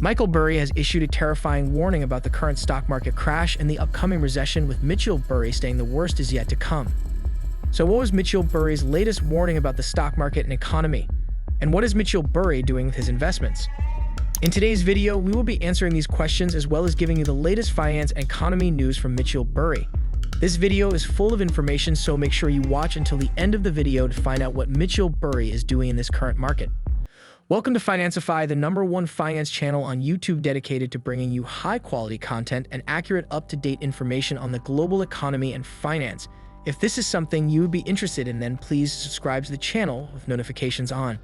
Michael Burry has issued a terrifying warning about the current stock market crash and the upcoming recession, with Micheal Burry saying the worst is yet to come. So what was Micheal Burry's latest warning about the stock market and economy? And what is Micheal Burry doing with his investments? In today's video, we will be answering these questions as well as giving you the latest finance and economy news from Micheal Burry. This video is full of information, so make sure you watch until the end of the video to find out what Micheal Burry is doing in this current market. Welcome to Financify, the #1 finance channel on YouTube dedicated to bringing you high-quality content and accurate, up-to-date information on the global economy and finance. If this is something you would be interested in, then please subscribe to the channel with notifications on.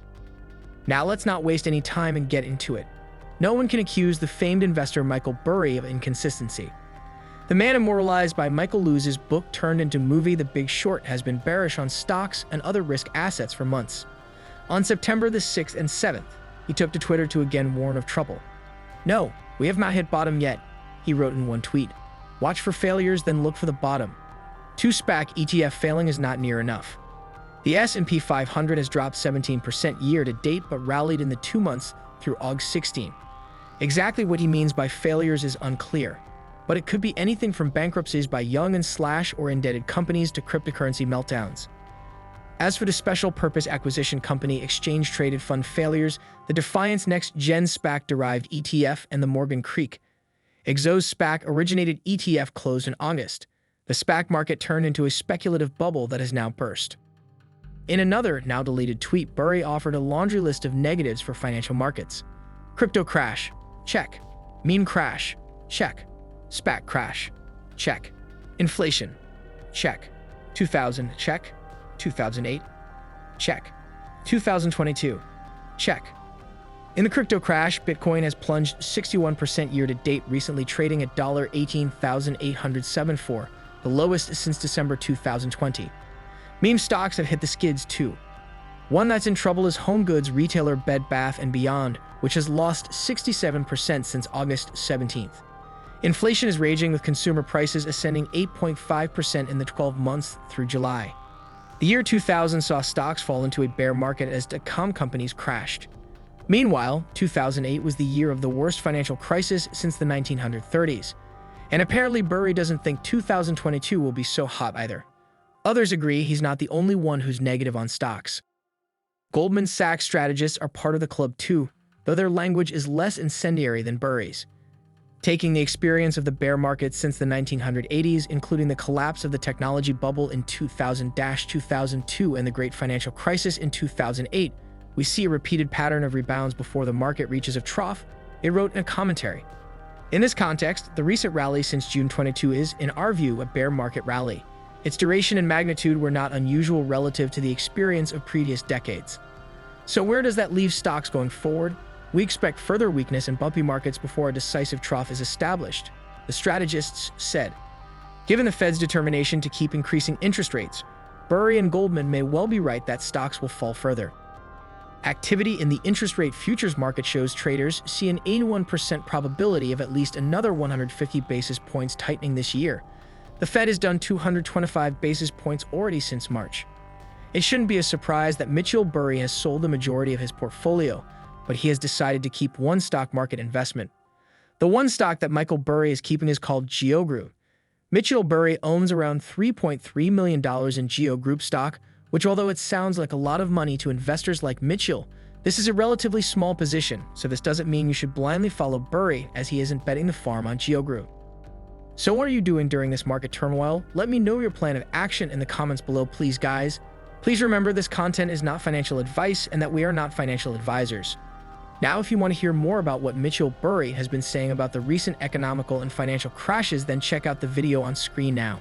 Now let's not waste any time and get into it. No one can accuse the famed investor Michael Burry of inconsistency. The man immortalized by Michael Lewis' book turned into movie The Big Short has been bearish on stocks and other risk assets for months. On September the 6th and 7th, he took to Twitter to again warn of trouble. "No, we have not hit bottom yet," he wrote in one tweet. "Watch for failures, then look for the bottom. 2 SPAC ETF failing is not near enough." The S&P 500 has dropped 17% year to date but rallied in the 2 months through August 16. Exactly what he means by failures is unclear, but it could be anything from bankruptcies by young and slash or indebted companies to cryptocurrency meltdowns. As for the special purpose acquisition company exchange traded fund failures, the Defiance Next Gen SPAC derived ETF and the Morgan Creek Exos SPAC originated ETF closed in August. The SPAC market turned into a speculative bubble that has now burst. In another, now deleted tweet, Burry offered a laundry list of negatives for financial markets. Crypto crash, check. Meme crash, check. SPAC crash, check. Inflation, check. 2000, check. 2008, check. 2022, check. In the crypto crash, Bitcoin has plunged 61% year to date, recently trading at $18,874, the lowest since December 2020. Meme stocks have hit the skids too. One that's in trouble is home goods retailer Bed Bath & Beyond, which has lost 67% since August 17th. Inflation is raging, with consumer prices ascending 8.5% in the 12 months through July. The year 2000 saw stocks fall into a bear market as dot-com companies crashed. Meanwhile, 2008 was the year of the worst financial crisis since the 1930s. And apparently Burry doesn't think 2022 will be so hot either. Others agree he's not the only one who's negative on stocks. Goldman Sachs strategists are part of the club too, though their language is less incendiary than Burry's. Taking the experience of the bear market since the 1980s, including the collapse of the technology bubble in 2000-2002 and the Great Financial Crisis in 2008, we see a repeated pattern of rebounds before the market reaches a trough, it wrote in a commentary. In this context, the recent rally since June 22 is, in our view, a bear market rally. Its duration and magnitude were not unusual relative to the experience of previous decades. So where does that leave stocks going forward? We expect further weakness in bumpy markets before a decisive trough is established, the strategists said. Given the Fed's determination to keep increasing interest rates, Burry and Goldman may well be right that stocks will fall further. Activity in the interest rate futures market shows traders see an 81% probability of at least another 150 basis points tightening this year. The Fed has done 225 basis points already since March. It shouldn't be a surprise that Micheal Burry has sold the majority of his portfolio, but he has decided to keep one stock market investment. The one stock that Michael Burry is keeping is called GEO Group. Micheal Burry owns around $3.3 million in GEO Group stock, which, although it sounds like a lot of money to investors like Micheal, this is a relatively small position, so this doesn't mean you should blindly follow Burry, as he isn't betting the farm on GEO Group. So what are you doing during this market turmoil? Let me know your plan of action in the comments below, please, guys. Please remember, this content is not financial advice and that we are not financial advisors. Now, if you want to hear more about what Micheal Burry has been saying about the recent economical and financial crashes, then check out the video on screen now.